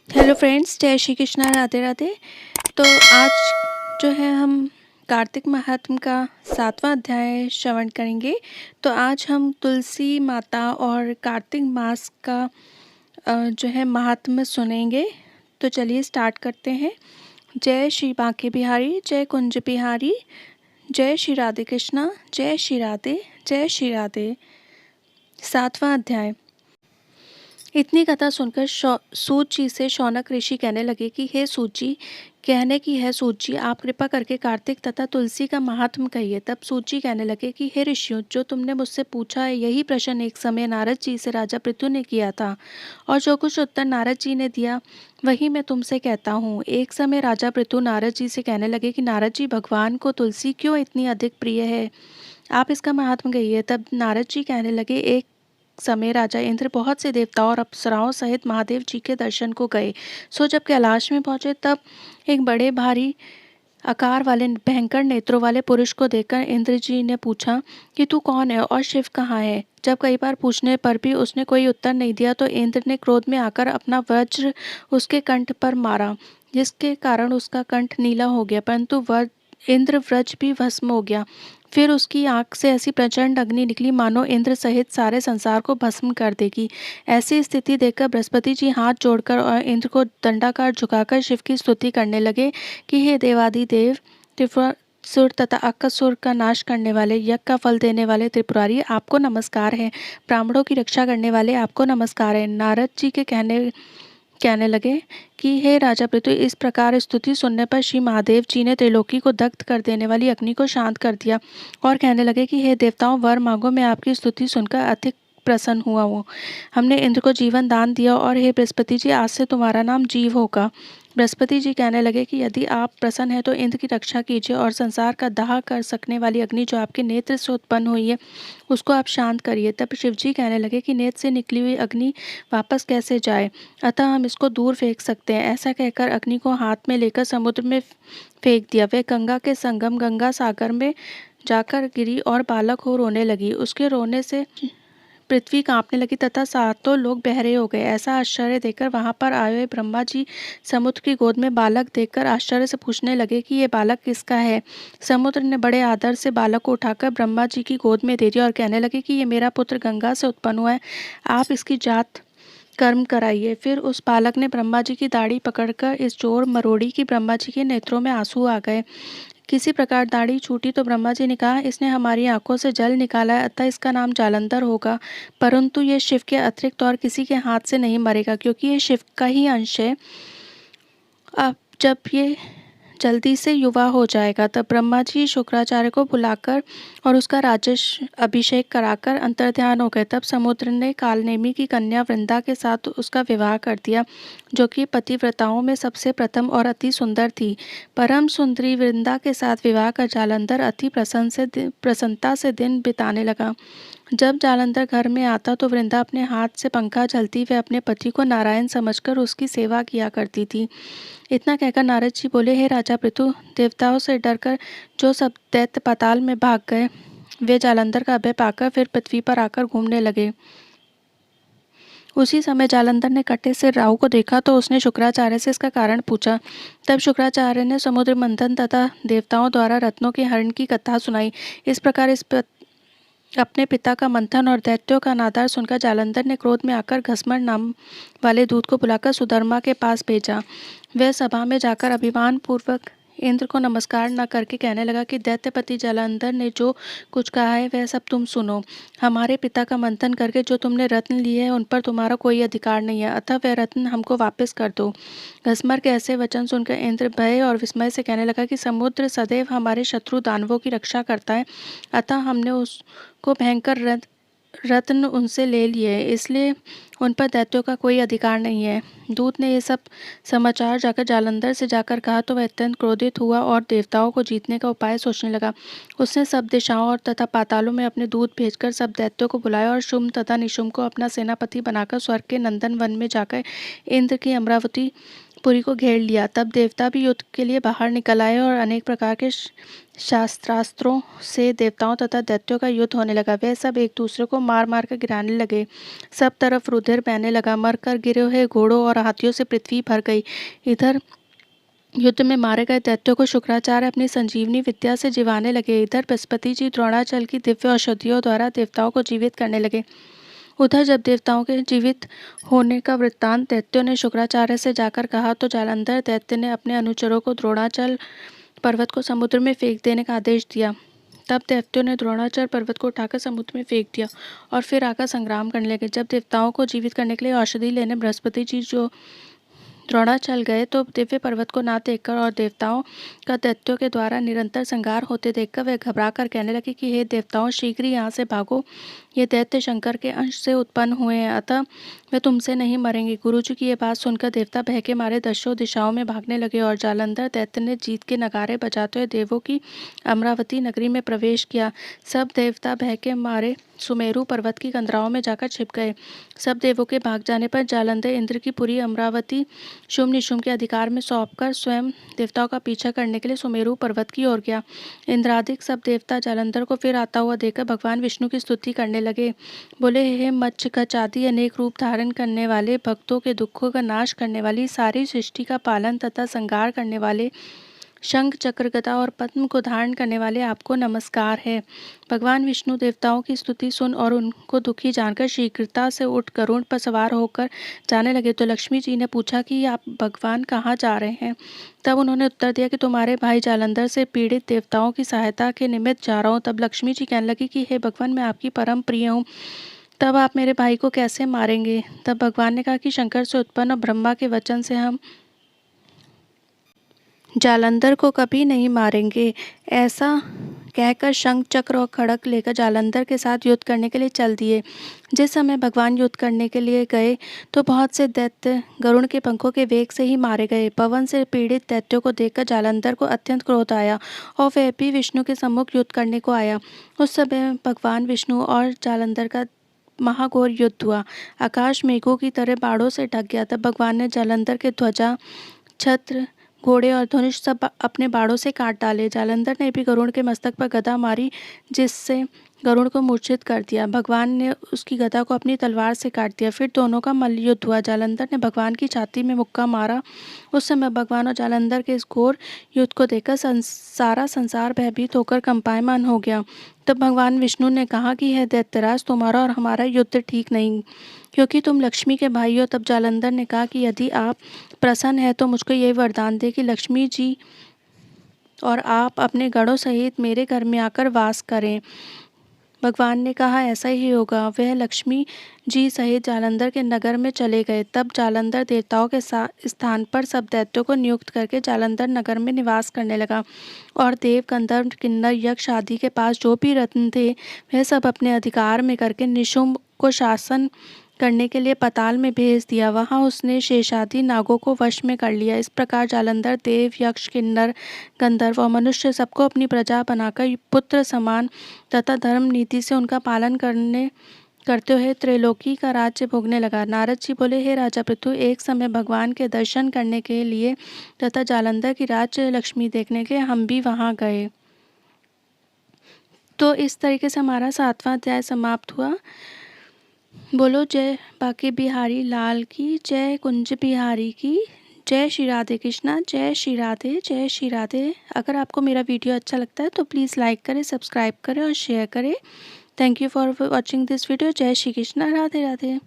Hello friends, जय श्री कृष्णा, राधे राधे। तो आज जो है हम कार्तिक महात्म का 7वां अध्याय श्रवण करेंगे। तो आज हम तुलसी माता और कार्तिक मास का जो है महात्म्य सुनेंगे। तो चलिए स्टार्ट करते हैं। जय श्री बांके बिहारी, जय कुंज बिहारी, जय श्री राधे कृष्णा, जय श्री राधे, जय श्री राधे। 7वां अध्याय। इतनी कथा सुनकर सूत जी से शौनक ऋषि कहने लगे कि हे सूत जी, कहने की है सूत जी, आप कृपा करके कार्तिक तथा तुलसी का महात्म कहिए। तब सूत जी कहने लगे कि हे ऋषियों, जो तुमने मुझसे पूछा है यही प्रश्न एक समय नारद जी से राजा पृथु ने किया था, और जो कुछ उत्तर नारद जी ने दिया वही मैं तुमसे कहता हूँ। एक समय राजा पृथु नारद जी से कहने लगे कि नारद जी, भगवान को तुलसी क्यों इतनी अधिक प्रिय है, आप इसका महात्म कहिए। तब नारद जी कहने लगे, एक समय राजा इंद्र बहुत से देवताओं और अप्सराओं सहित महादेव जी के दर्शन को गए। सो जब कैलाश में पहुंचे तब एक बड़े भारी आकार वाले भयंकर नेत्रों वाले पुरुष को देखकर इंद्र जी ने पूछा कि तू कौन है और शिव कहाँ है। जब कई बार पूछने पर भी उसने कोई उत्तर नहीं दिया तो इंद्र ने क्रोध में आकर अपना वज्र उसके कंठ पर मारा, जिसके कारण उसका कंठ नीला हो गया, परंतु इंद्र व्रज भी भस्म हो गया। फिर उसकी आंख से ऐसी प्रचंड अग्नि निकली मानो इंद्र सहित सारे संसार को भस्म कर देगी। ऐसी स्थिति देखकर बृहस्पति जी हाथ जोड़कर और इंद्र को दंडाकार झुकाकर शिव की स्तुति करने लगे कि हे देवादिदेव, त्रिपुरासुर तथा अक्कासुर का नाश करने वाले, यज्ञ का फल देने वाले त्रिपुरारी, आपको नमस्कार है। ब्राह्मणों की रक्षा करने वाले, आपको नमस्कार है। नारद जी के कहने लगे कि हे राजा पृथु, इस प्रकार स्तुति सुनने पर श्री महादेव जी ने त्रिलोकी को दग्ध कर देने वाली अग्नि को शांत कर दिया और कहने लगे कि हे देवताओं, वर मांगो, मैं आपकी स्तुति सुनकर अधिक प्रसन्न हुआ हूँ। हमने इंद्र को जीवन दान दिया और हे बृहस्पति जी, आज से तुम्हारा नाम जीव होगा। बृहस्पति जी कहने लगे कि यदि आप प्रसन्न हैं तो इंद्र की रक्षा कीजिए और संसार का दाह कर सकने वाली अग्नि जो आपके नेत्र से उत्पन्न हुई है उसको आप शांत करिए। तब शिव जी कहने लगे कि नेत्र से निकली हुई अग्नि वापस कैसे जाए, अतः हम इसको दूर फेंक सकते हैं। ऐसा कहकर अग्नि को हाथ में लेकर समुद्र में फेंक दिया। वह गंगा के संगम गंगा सागर में जाकर गिरी और बालक हो रोने लगी। उसके रोने से पृथ्वी कांपने लगी तथा सातों लोग बहरे हो गए। ऐसा आश्चर्य देखकर वहां पर आए हुए ब्रह्मा जी समुद्र की गोद में बालक देखकर आश्चर्य से पूछने लगे कि ये बालक किसका है। समुद्र ने बड़े आदर से बालक को उठाकर ब्रह्मा जी की गोद में दे दिया और कहने लगे कि ये मेरा पुत्र गंगा से उत्पन्न हुआ है, आप इसकी जात कर्म कराइए। फिर उस बालक ने ब्रह्मा जी की दाढ़ी पकड़कर इस जोर मरोड़ी कि ब्रह्मा जी के नेत्रों में आंसू आ गए। किसी प्रकार दाढ़ी छूटी तो ब्रह्मा जी ने कहा, इसने हमारी आंखों से जल निकाला है, अतः इसका नाम जालंधर होगा, परंतु ये शिव के अतिरिक्त और किसी के हाथ से नहीं मरेगा, क्योंकि ये शिव का ही अंश है। अब जब ये जल्दी से युवा हो जाएगा तब ब्रह्मा जी शुक्राचार्य को बुलाकर और उसका अभिषेक कराकर अंतर्ध्यान हो गए। तब समुद्र ने कालनेमी की कन्या वृंदा के साथ उसका विवाह कर दिया, जो कि पतिव्रताओं में सबसे प्रथम और अति सुंदर थी। परम सुंदरी वृंदा के साथ विवाह कर जालंधर अति प्रसन्नता से दिन बिताने लगा। जब जालंधर घर में आता तो वृंदा अपने हाथ से पंखा झलती हुए अपने पति को नारायण समझकर उसकी सेवा किया करती थी। इतना कहकर नारद जी बोले, हे राजा पृथु, देवताओं से डरकर जो सब दैत्य पाताल में भाग गए वे जालंधर का अभय पाकर फिर पृथ्वी पर आकर घूमने लगे। उसी समय जालंधर ने कटे से राहु को देखा तो उसने शुक्राचार्य से इसका कारण पूछा। तब शुक्राचार्य ने समुद्र मंथन तथा देवताओं द्वारा रत्नों के हरण की कथा सुनाई। इस प्रकार अपने पिता का मंथन और दैत्यों का नादार सुनकर जालंधर ने क्रोध में आकर घसमर नाम वाले दूत को बुलाकर सुधर्मा के पास भेजा। वह सभा में जाकर अभिमान पूर्वक इंद्र को नमस्कार न करके कहने लगा कि दैत्यपति जालंधर ने जो कुछ कहा है वह सब तुम सुनो। हमारे पिता का मंथन करके जो तुमने रत्न लिए हैं उन पर तुम्हारा कोई अधिकार नहीं है, अतः वह रत्न हमको वापस कर दो। घसमर के ऐसे वचन सुनकर इंद्र भय और विस्मय से कहने लगा कि समुद्र सदैव हमारे शत्रु दानवों की रक्षा करता है, अतः हमने उसको भयंकर रत्न उनसे ले लिए, इसलिए उन पर दैत्यों का कोई अधिकार नहीं है। दूत ने ये सब समाचार जाकर जालंधर से जाकर कहा तो वह अत्यंत क्रोधित हुआ और देवताओं को जीतने का उपाय सोचने लगा। उसने सब दिशाओं और तथा पातालों में अपने दूत भेजकर सब दैत्यों को बुलाया और शुम्भ तथा निशुम्भ को अपना सेनापति बनाकर स्वर्ग के नंदन वन में जाकर इंद्र की अमरावती पुरी को घेर लिया। तब देवता भी युद्ध के लिए बाहर निकल आए और अनेक प्रकार के शास्त्रास्त्रों से देवताओं तथा दैत्यों का युद्ध होने लगा। वे सब एक दूसरे को मार मार कर गिराने लगे। सब तरफ रुधिर बहने लगा। मरकर गिरे हुए घोड़ों और हाथियों से पृथ्वी भर गई। इधर युद्ध में मारे गए दैत्यों को शुक्राचार्य अपनी संजीवनी विद्या से जिवाने लगे। इधर बृहस्पति जी द्रोणाचल की दिव्य औषधियों द्वारा देवताओं को जीवित करने लगे। उधर जब देवताओं के जीवित होने का वृत्तांत दैत्यों ने शुक्राचार्य से जाकर कहा तो जालंधर दैत्य ने अपने अनुचरों को द्रोणाचल पर्वत को समुद्र में फेंक देने का आदेश दिया। तब दैत्यों ने द्रोणाचल पर्वत को उठाकर समुद्र में फेंक दिया और फिर आकर संग्राम करने लगे। जब देवताओं को जीवित करने के लिए औषधि लेने बृहस्पति जी जो द्रोणाचल गए तो दिव्य पर्वत को ना देखकर और देवताओं का दैत्यों के द्वारा निरंतर संहार होते देखकर वे घबरा कर कहने लगे कि हे देवताओं, शीघ्र ही यहाँ से भागो। ये दैत्य शंकर के अंश से उत्पन्न हुए हैं, अतः वे तुमसे नहीं मरेंगे। गुरुजी की ये बात सुनकर देवता भय के मारे दशों दिशाओं में भागने लगे और जालंधर दैत्य ने जीत के नगारे बजाते हुए देवों की अमरावती नगरी में प्रवेश किया। सब देवता भय के मारे सुमेरु पर्वत की कंदराओं में जाकर छिप गए। सब देवों के भाग जाने पर जालंधर इंद्र की पुरी अमरावती शुम्भ निशुम्भ के अधिकार में सौंपकर स्वयं देवताओं का पीछा करने के लिए सुमेरु पर्वत की ओर गया। इंद्रादिक सब देवता जालंधर को फिर आता हुआ देखकर भगवान विष्णु की स्तुति करने लगे। बोले, हे मच्छ गज आदि अनेक रूप धारण करने वाले, भक्तों के दुखों का नाश करने वाली, सारी सृष्टि का पालन तथा संहार करने वाले, शंख चक्र गदा और पद्म को धारण करने वाले आपको नमस्कार है। भगवान विष्णु देवताओं की स्तुति सुन और उनको दुखी जानकर शीघ्रता से उठ गरुड़ पर सवार होकर जाने लगे। तो लक्ष्मी जी ने पूछा कि आप भगवान कहाँ जा रहे हैं? तब उन्होंने उत्तर दिया कि तुम्हारे भाई जालंधर से पीड़ित देवताओं की सहायता के निमित्त जा रहा हूँ। तब लक्ष्मी जी कहने लगी कि हे भगवान, मैं आपकी परम प्रिय हूँ, तब आप मेरे भाई को कैसे मारेंगे? तब भगवान ने कहा कि शंकर से उत्पन्न और ब्रह्मा के वचन से हम जालंधर को कभी नहीं मारेंगे। ऐसा कहकर शंख चक्र और खड़ग लेकर जालंधर के साथ युद्ध करने के लिए चल दिए। जिस समय भगवान युद्ध करने के लिए गए तो बहुत से दैत्य गरुड़ के पंखों के वेग से ही मारे गए। पवन से पीड़ित दैत्यों को देखकर जालंधर को अत्यंत क्रोध आया और वह भी विष्णु के सम्मुख युद्ध करने को आया। उस समय भगवान विष्णु और जालंधर का महाघोर युद्ध हुआ। आकाश मेघों की तरह बाढ़ों से ढक गया। तब भगवान ने जालंधर के ध्वजा, छत्र, घोड़े और धनुष सब अपने बाड़ों से काट डाले। जालंधर ने भी गरुड़ के मस्तक पर गदा मारी, जिससे गरुड़ को मूर्छित कर दिया। भगवान ने उसकी गदा को अपनी तलवार से काट दिया। फिर दोनों का मल्लयुद्ध हुआ। जालंधर ने भगवान की छाती में मुक्का मारा। उस समय भगवान और जालंधर के इस घोर युद्ध को देखकर सारा संसार भयभीत होकर कंपायमान हो गया। तब भगवान विष्णु ने कहा कि है दैत्यराज, तुम्हारा और हमारा युद्ध ठीक नहीं, क्योंकि तुम लक्ष्मी के भाई हो। तब जालंधर ने कहा कि यदि आप प्रसन्न है तो मुझको ये वरदान दे कि लक्ष्मी जी और आप अपने गणों सहित मेरे घर में आकर वास करें। भगवान ने कहा ऐसा ही होगा। वह लक्ष्मी जी सहित जालंधर के नगर में चले गए। तब जालंधर देवताओं के स्थान पर सब दैत्यों को नियुक्त करके जालंधर नगर में निवास करने लगा और देव, गंधर्व, किन्नर, यक्ष आदि के पास जो भी रत्न थे वह सब अपने अधिकार में करके निशुंभ को शासन करने के लिए पाताल में भेज दिया। वहां उसने शेषादि नागों को वश में कर लिया। इस प्रकार जालंधर देव, यक्ष, किन्नर, गंधर्व और मनुष्य सबको अपनी प्रजा बनाकर पुत्र समान तथा धर्म नीति से उनका पालन करते हुए त्रैलोकी का राज्य भोगने लगा। नारद जी बोले, हे राजा पृथु, एक समय भगवान के दर्शन करने के लिए तथा जालंधर की राज्य लक्ष्मी देखने के लिए हम भी वहां गए। तो इस तरीके से हमारा 7वां अध्याय समाप्त हुआ। बोलो जय बांके बिहारी लाल की, जय कुंज बिहारी की, जय श्री राधे कृष्णा, जय श्री राधे, जय श्री राधे। अगर आपको मेरा वीडियो अच्छा लगता है तो प्लीज़ लाइक करें, सब्सक्राइब करें और शेयर करें। Thank you for watching this video. जय श्री कृष्णा, राधे राधे।